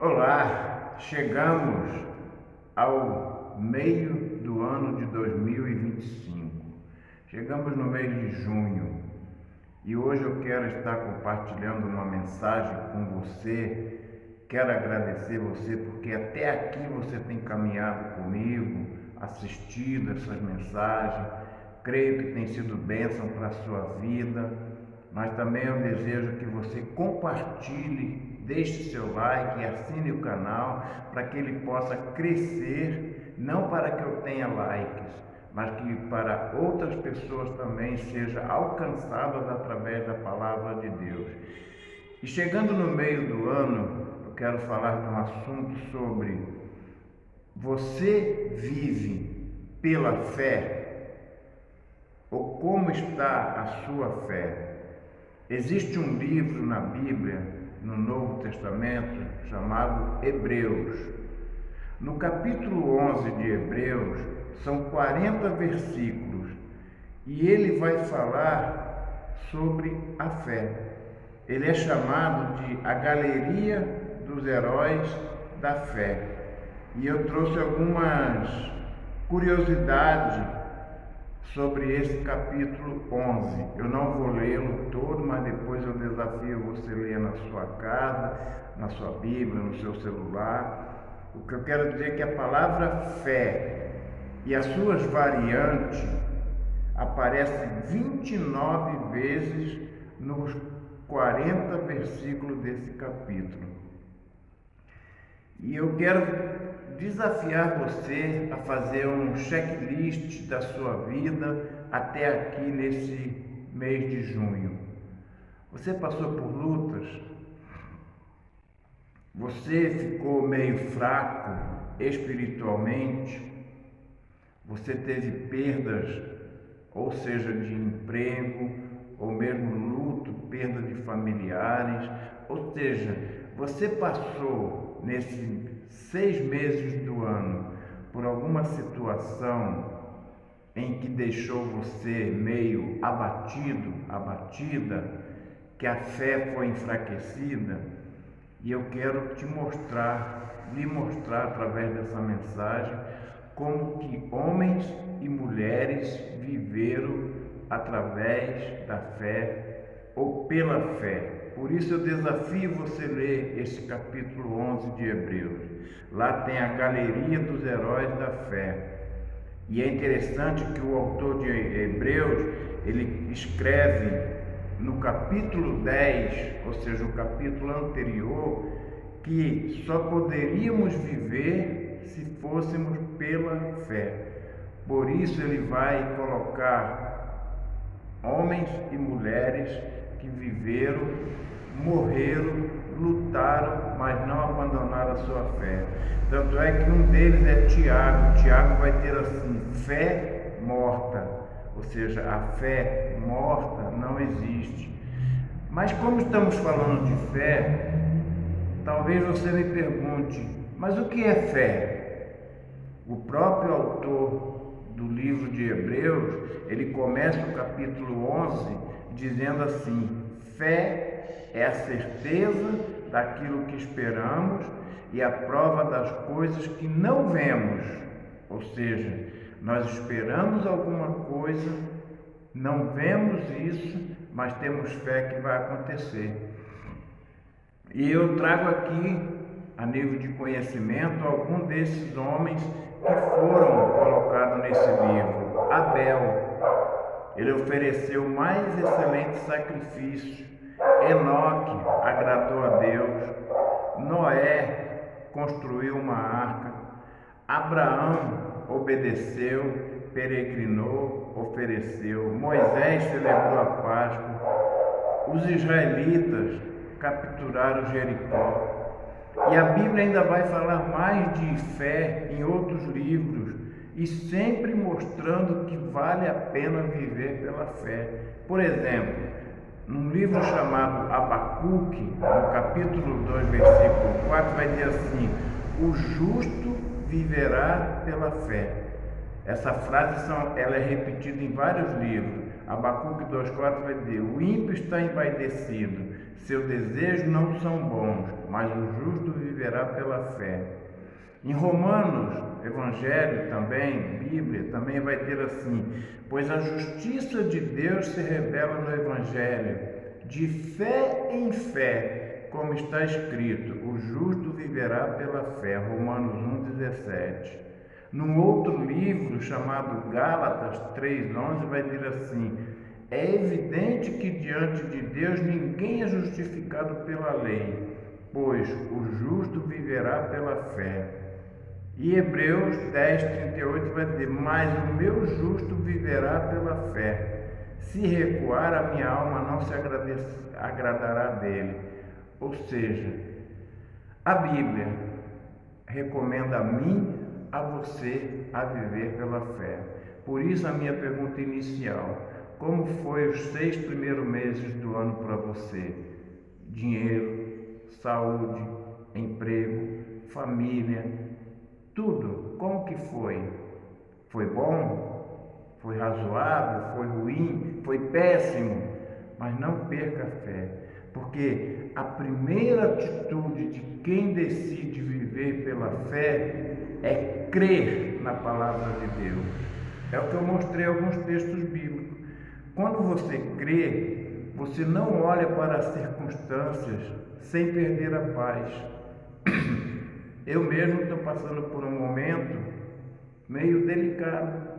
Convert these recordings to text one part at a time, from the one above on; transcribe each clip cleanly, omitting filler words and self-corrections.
Olá, chegamos ao meio do ano de 2025. Chegamos no mês de junho e hoje eu quero estar compartilhando uma mensagem com você. Quero agradecer você porque até aqui você tem caminhado comigo, assistido essas mensagens. Creio que tem sido bênção para a sua vida, mas também eu desejo que você compartilhe, deixe seu like e assine o canal para que ele possa crescer, não para que eu tenha likes, mas que para outras pessoas também seja alcançadas através da palavra de Deus. E chegando no meio do ano, eu quero falar de um assunto sobre: você vive pela fé? Ou como está a sua fé? Existe um livro na Bíblia, no Novo Testamento, chamado Hebreus. No capítulo 11 de Hebreus, são 40 versículos, e ele vai falar sobre a fé. Ele é chamado de a galeria dos heróis da fé. E eu trouxe algumas curiosidades sobre esse capítulo 11. Eu não vou lê-lo todo, mas depois eu desafio você a ler na sua casa, na sua Bíblia, no seu celular. O que eu quero dizer é que a palavra fé e as suas variantes aparecem 29 vezes nos 40 versículos desse capítulo. E eu quero desafiar você a fazer um checklist da sua vida até aqui nesse mês de junho. Você passou por lutas? Você ficou meio fraco espiritualmente? Você teve perdas, ou seja, de emprego, ou mesmo luto, perda de familiares? Ou seja, você passou nesses 6 meses do ano por alguma situação em que deixou você meio abatido, abatida, que a fé foi enfraquecida? E eu quero lhe mostrar através dessa mensagem como que homens e mulheres viveram através da fé ou pela fé. Por isso eu desafio você a ler esse capítulo 11 de Hebreus. Lá tem a galeria dos heróis da fé. E é interessante que o autor de Hebreus, ele escreve no capítulo 10, ou seja, o capítulo anterior, que só poderíamos viver se fôssemos pela fé. Por isso ele vai colocar homens e mulheres que viveram, morreram, lutaram, mas não abandonaram a sua fé. Tanto é que um deles é Tiago. Tiago vai ter assim: fé morta, ou seja, a fé morta não existe. Mas como estamos falando de fé, talvez você me pergunte: mas o que é fé? O próprio autor do livro de Hebreus, ele começa o capítulo 11 dizendo assim: fé é a certeza daquilo que esperamos e a prova das coisas que não vemos. Ou seja, nós esperamos alguma coisa, não vemos isso, mas temos fé que vai acontecer. E eu trago aqui, a nível de conhecimento, algum desses homens que foram colocados nesse livro. Abel, ele ofereceu o mais excelente sacrifício. Enoque agradou a Deus. Noé construiu uma arca. Abraão obedeceu, peregrinou, ofereceu. Moisés celebrou a Páscoa. Os israelitas capturaram Jericó. E a Bíblia ainda vai falar mais de fé em outros livros, e sempre mostrando que vale a pena viver pela fé. Por exemplo, num livro chamado Abacuque, no capítulo 2, versículo 4, vai dizer assim: o justo viverá pela fé. Essa frase ela é repetida em vários livros. Abacuque 2,4 vai dizer: o ímpio está envaidecido, seus desejos não são bons, mas o justo viverá pela fé. Em Romanos, Evangelho também, Bíblia, também vai ter assim: pois a justiça de Deus se revela no Evangelho, de fé em fé, como está escrito, o justo viverá pela fé. Romanos 1,17. Num outro livro, chamado Gálatas 3,11, vai dizer assim: é evidente que diante de Deus ninguém é justificado pela lei, pois o justo viverá pela fé. E Hebreus 10,38 vai dizer: mas o meu justo viverá pela fé. Se recuar, a minha alma não se agradará dele. Ou seja, a Bíblia recomenda a mim, a você, a viver pela fé. Por isso a minha pergunta inicial: como foi os 6 primeiros meses do ano para você? Dinheiro, saúde, emprego, família, tudo. Como que foi? Foi bom? Foi razoável? Foi ruim? Foi péssimo? Mas não perca a fé, porque a primeira atitude de quem decide viver pela fé é crer na palavra de Deus. É o que eu mostrei em alguns textos bíblicos. Quando você crê, você não olha para as circunstâncias sem perder a paz. Eu mesmo estou passando por um momento meio delicado.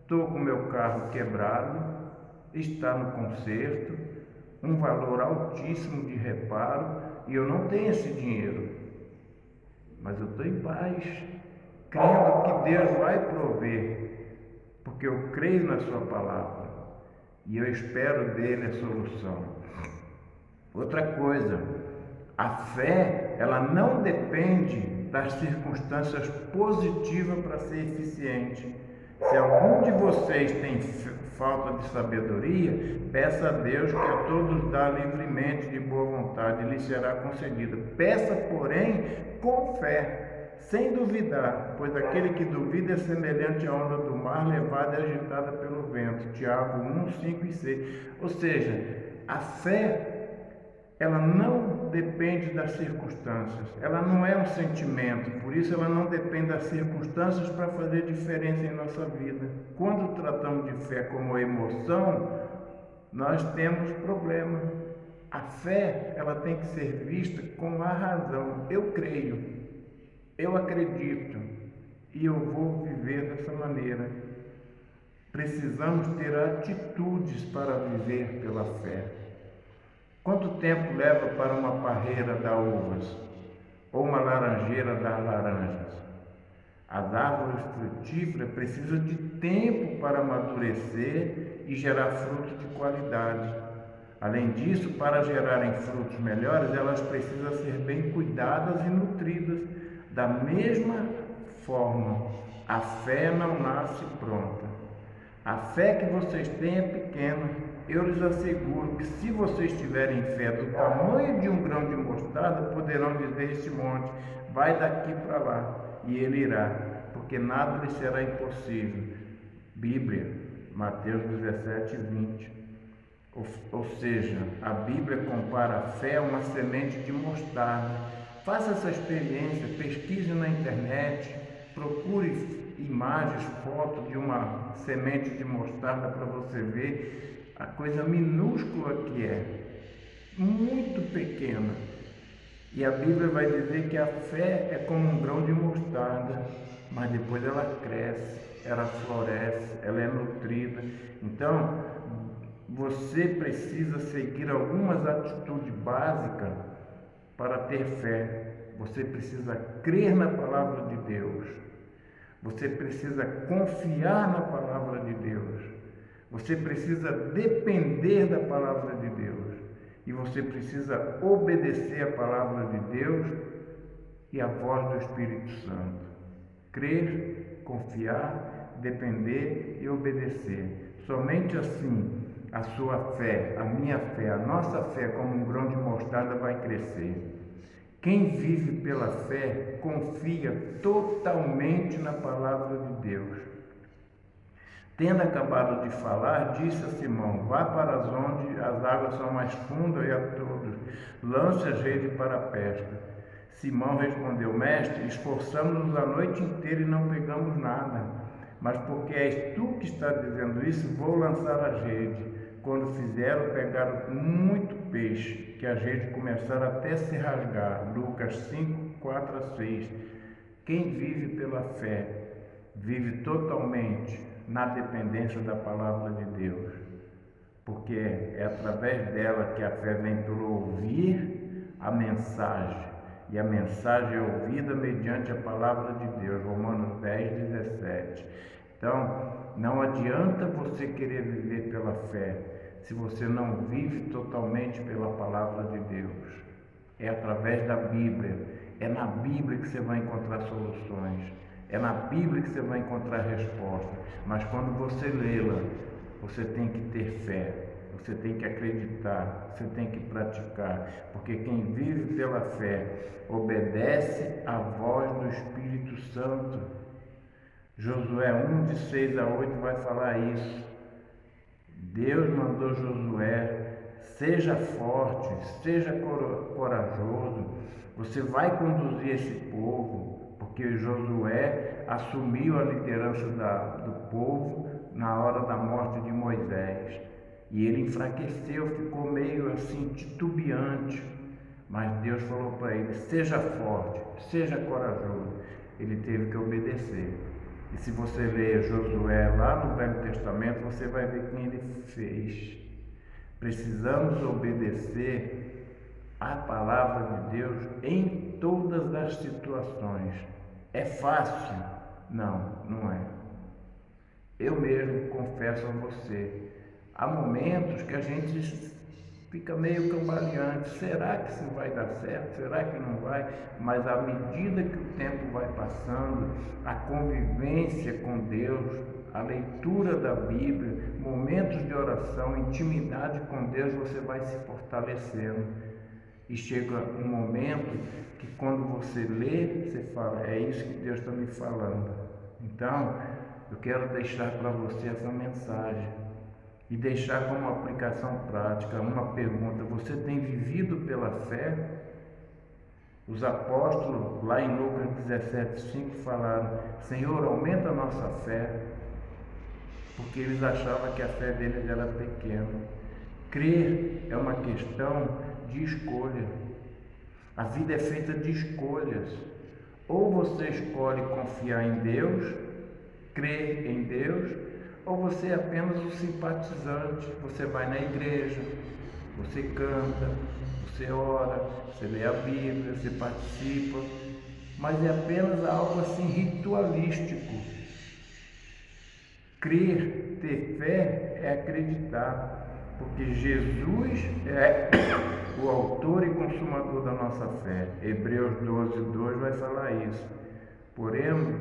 Estou com meu carro quebrado, está no conserto, um valor altíssimo de reparo, e eu não tenho esse dinheiro. Mas eu estou em paz, crendo que Deus vai prover, porque eu creio na sua palavra e eu espero dele a solução. Outra coisa, a fé, ela não depende das circunstâncias positivas para ser eficiente. Se algum de vocês tem falta de sabedoria, peça a Deus, que a todos dá livremente de boa vontade e lhe será concedida. Peça, porém, com fé, sem duvidar, pois aquele que duvida é semelhante à onda do mar, levada e agitada pelo vento. Tiago 1, 5 e 6. Ou seja, a fé, ela não depende das circunstâncias, ela não é um sentimento, por isso ela não depende das circunstâncias para fazer diferença em nossa vida. Quando tratamos de fé como emoção, nós temos problema. A fé, ela tem que ser vista com a razão. Eu creio, eu acredito e eu vou viver dessa maneira. Precisamos ter atitudes para viver pela fé. Quanto tempo leva para uma parreira dar uvas ou uma laranjeira dar laranjas? As árvores frutíferas precisam de tempo para amadurecer e gerar frutos de qualidade. Além disso, para gerarem frutos melhores, elas precisam ser bem cuidadas e nutridas. Da mesma forma, a fé não nasce pronta. A fé que vocês têm é pequena. Eu lhes asseguro que se vocês tiverem fé do tamanho de um grão de mostarda, poderão dizer este monte: vai daqui para lá, e ele irá, porque nada lhe será impossível. Bíblia, Mateus 17, 20. Ou seja, a Bíblia compara a fé a uma semente de mostarda. Faça essa experiência, pesquise na internet, procure imagens, fotos de uma semente de mostarda para você ver a coisa minúscula que é, muito pequena. E a Bíblia vai dizer que a fé é como um grão de mostarda, mas depois ela cresce, ela floresce, ela é nutrida. Então, você precisa seguir algumas atitudes básicas para ter fé. Você precisa crer na palavra de Deus. Você precisa confiar na palavra de Deus. Você precisa depender da palavra de Deus. E você precisa obedecer a palavra de Deus e a voz do Espírito Santo. Crer, confiar, depender e obedecer. Somente assim a sua fé, a minha fé, a nossa fé como um grão de mostarda vai crescer. Quem vive pela fé confia totalmente na palavra de Deus. Tendo acabado de falar, disse a Simão: vá para as onde as águas são mais fundas e a todos lance as redes para a pesca. Simão respondeu: mestre, esforçamos-nos a noite inteira e não pegamos nada. Mas porque és tu que está dizendo isso, vou lançar as redes. Quando fizeram, pegaram muito peixe, que as redes começaram até a se rasgar. Lucas 5, 4 a 6. Quem vive pela fé, vive totalmente na dependência da palavra de Deus, porque é através dela que a fé vem pelo ouvir a mensagem, e a mensagem é ouvida mediante a palavra de Deus, Romanos 10, 17. Então, não adianta você querer viver pela fé, se você não vive totalmente pela palavra de Deus. É através da Bíblia, é na Bíblia que você vai encontrar soluções, é na Bíblia que você vai encontrar respostas. Mas quando você lê-la, você tem que ter fé, você tem que acreditar, você tem que praticar, porque quem vive pela fé obedece à voz do Espírito Santo. Josué 1, de 6 a 8 vai falar isso. Deus mandou Josué: seja forte, seja corajoso, você vai conduzir esse povo, porque Josué assumiu a liderança do povo na hora da morte de Moisés. E ele enfraqueceu, ficou meio assim titubeante, mas Deus falou para ele: seja forte, seja corajoso. Ele teve que obedecer. E se você ler Josué lá no Velho Testamento, você vai ver quem ele fez. Precisamos obedecer à palavra de Deus em todas as situações. É fácil? Não, não é. Eu mesmo confesso a você, há momentos que a gente fica meio cambaleante. Será que isso vai dar certo? Será que não vai? Mas à medida que o tempo vai passando, a convivência com Deus, a leitura da Bíblia, momentos de oração, intimidade com Deus, você vai se fortalecendo. E chega um momento que quando você lê, você fala: é isso que Deus está me falando. Então, eu quero deixar para você essa mensagem e deixar como aplicação prática uma pergunta: você tem vivido pela fé? Os apóstolos, lá em Lucas 17:5, falaram: Senhor, aumenta a nossa fé, porque eles achavam que a fé deles era pequena. Crer é uma questão de escolha. A vida é feita de escolhas. Ou você escolhe confiar em Deus, crer em Deus, ou você é apenas um simpatizante. Você vai na igreja, você canta, você ora, você lê a Bíblia, você participa, mas é apenas algo assim ritualístico. Crer, ter fé é acreditar, porque Jesus é o autor e consumador da nossa fé. Hebreus 12:2 vai falar isso. Porém,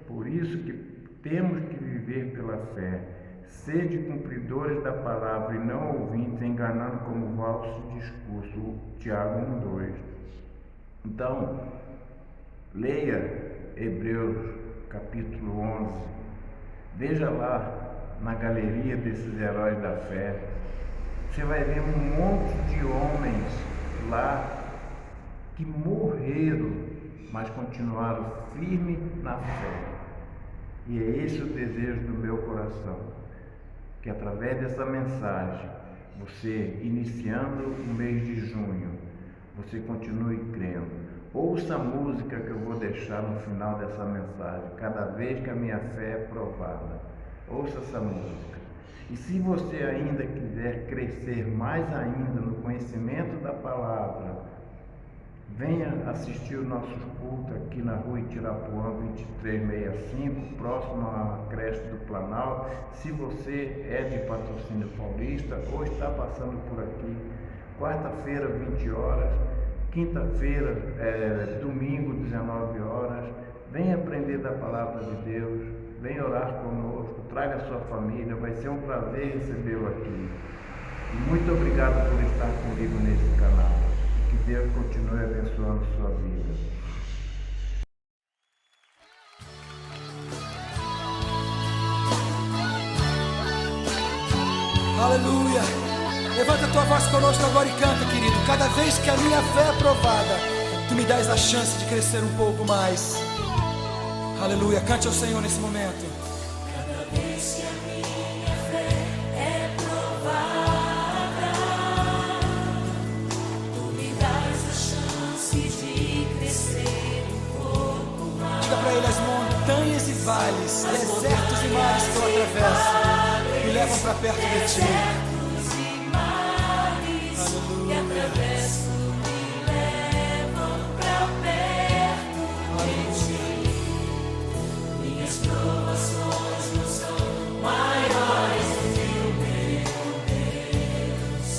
por isso que temos que viver pela fé. Sede cumpridores da palavra e não ouvintes, enganando como falso discurso. Tiago 1:2. Então, leia Hebreus capítulo 11. Veja lá na galeria desses heróis da fé. Você vai ver um monte de homens lá que morreram, mas continuaram firmes na fé. E é esse o desejo do meu coração, que através dessa mensagem, você iniciando o mês de junho, você continue crendo. Ouça a música que eu vou deixar no final dessa mensagem: cada vez que a minha fé é provada. Ouça essa música. E se você ainda quiser crescer mais ainda no conhecimento da palavra, venha assistir o nosso culto aqui na rua Itirapuã 2365, próximo à creche do Planalto. Se você é de Patrocínio Paulista ou está passando por aqui, quarta-feira 20 horas, quinta-feira, domingo 19 horas, venha aprender da palavra de Deus, venha orar conosco, traga a sua família, vai ser um prazer recebê-lo aqui. E muito obrigado por estar comigo nesse canal. Que Deus continue abençoando sua vida. Aleluia. Levanta a tua voz conosco agora e canta, querido. Cada vez que a minha fé é provada, tu me dás a chance de crescer um pouco mais. Aleluia. Cante ao Senhor nesse momento. Cada vez que a minha fé é provada, tu me dás a chance de crescer um pouco mais. Diga pra ele: as montanhas e vales, desertos e mares que eu atravesso, me levam pra perto de ti.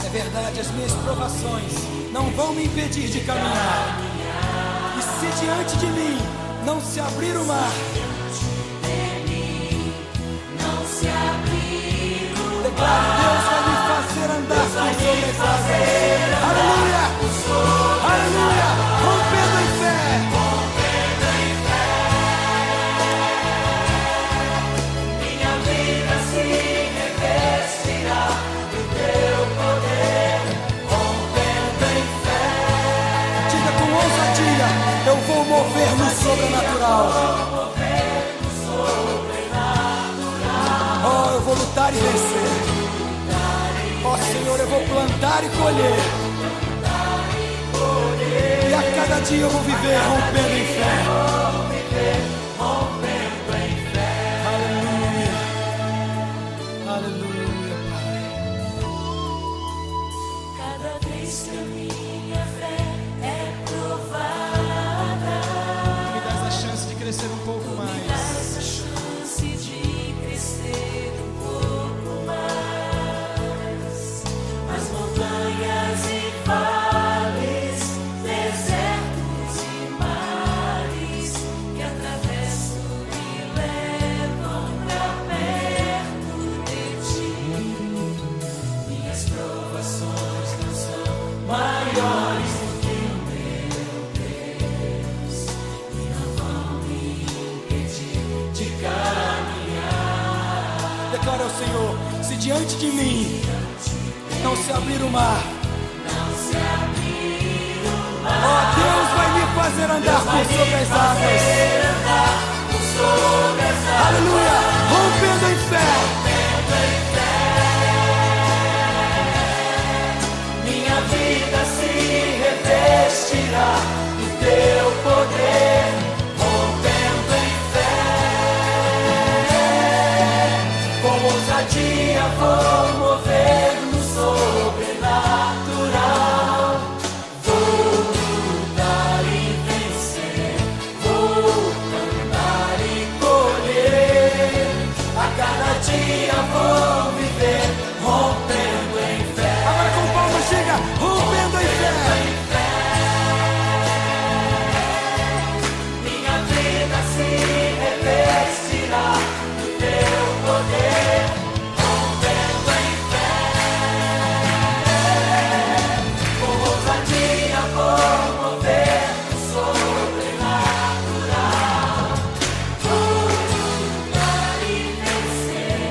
É verdade, as minhas provações não vão me impedir de caminhar. E se diante de mim não se abrir o mar, declaro: Deus vai me fazer andar por sobre as águas. Aleluia! Aleluia! Rompendo em fé. Minha vida se revestirá do teu poder, rompendo em fé. Diga com ousadia: eu vou mover no sobrenatural. Oh, eu vou lutar e vencer. Ó Senhor, eu vou plantar e colher. E a cada dia eu vou viver rompendo em fé. Aleluia. Aleluia, Pai. Cada vez que a minha fé é provada, Me dás a chance de crescer um pouco mais. dás a chance de crescer um pouco mais. As montanhas e vales, desertos e mares que atravesso me levam pra perto de ti. Minhas provações não são maiores do que o meu Deus, e não vão me impedir de caminhar. Declara ao Senhor: se diante de mim não se abrir o mar, ó Deus vai me fazer andar por sobre as águas. Aleluia, rompendo em fé. Minha vida se revestirá do teu poder, rompendo em fé. Com ousadia vou mover no sobrenatural. Vou lutar e vencer, vou cantar e colher. A cada dia vou viver rompendo em fé. Agora com palmas, chega, rompendo em fé. Minha vida se revestirá do teu poder, rompendo em fé. Com ousadia vou mover no sobrenatural. Vou lutar e vencer,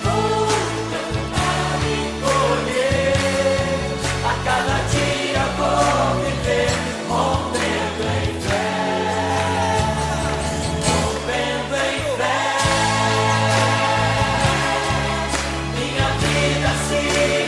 vou cantar e colher. A cada dia vou viver rompendo em fé, rompendo em fé. Minha vida se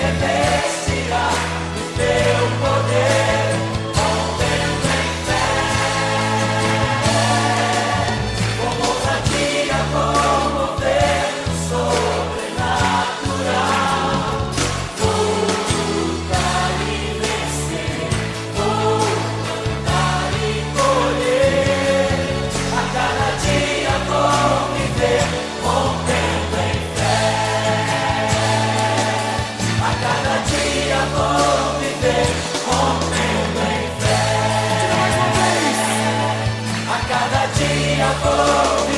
revestirá do teu poder, rompendo em fé. Com ousadia vou mover no sobrenatural. Vou lutar e vencer, vou cantar e colher. A cada dia vou viver rompendo em fé. A cada dia vou viver rompendo em fé. Mais uma vez. A cada dia vou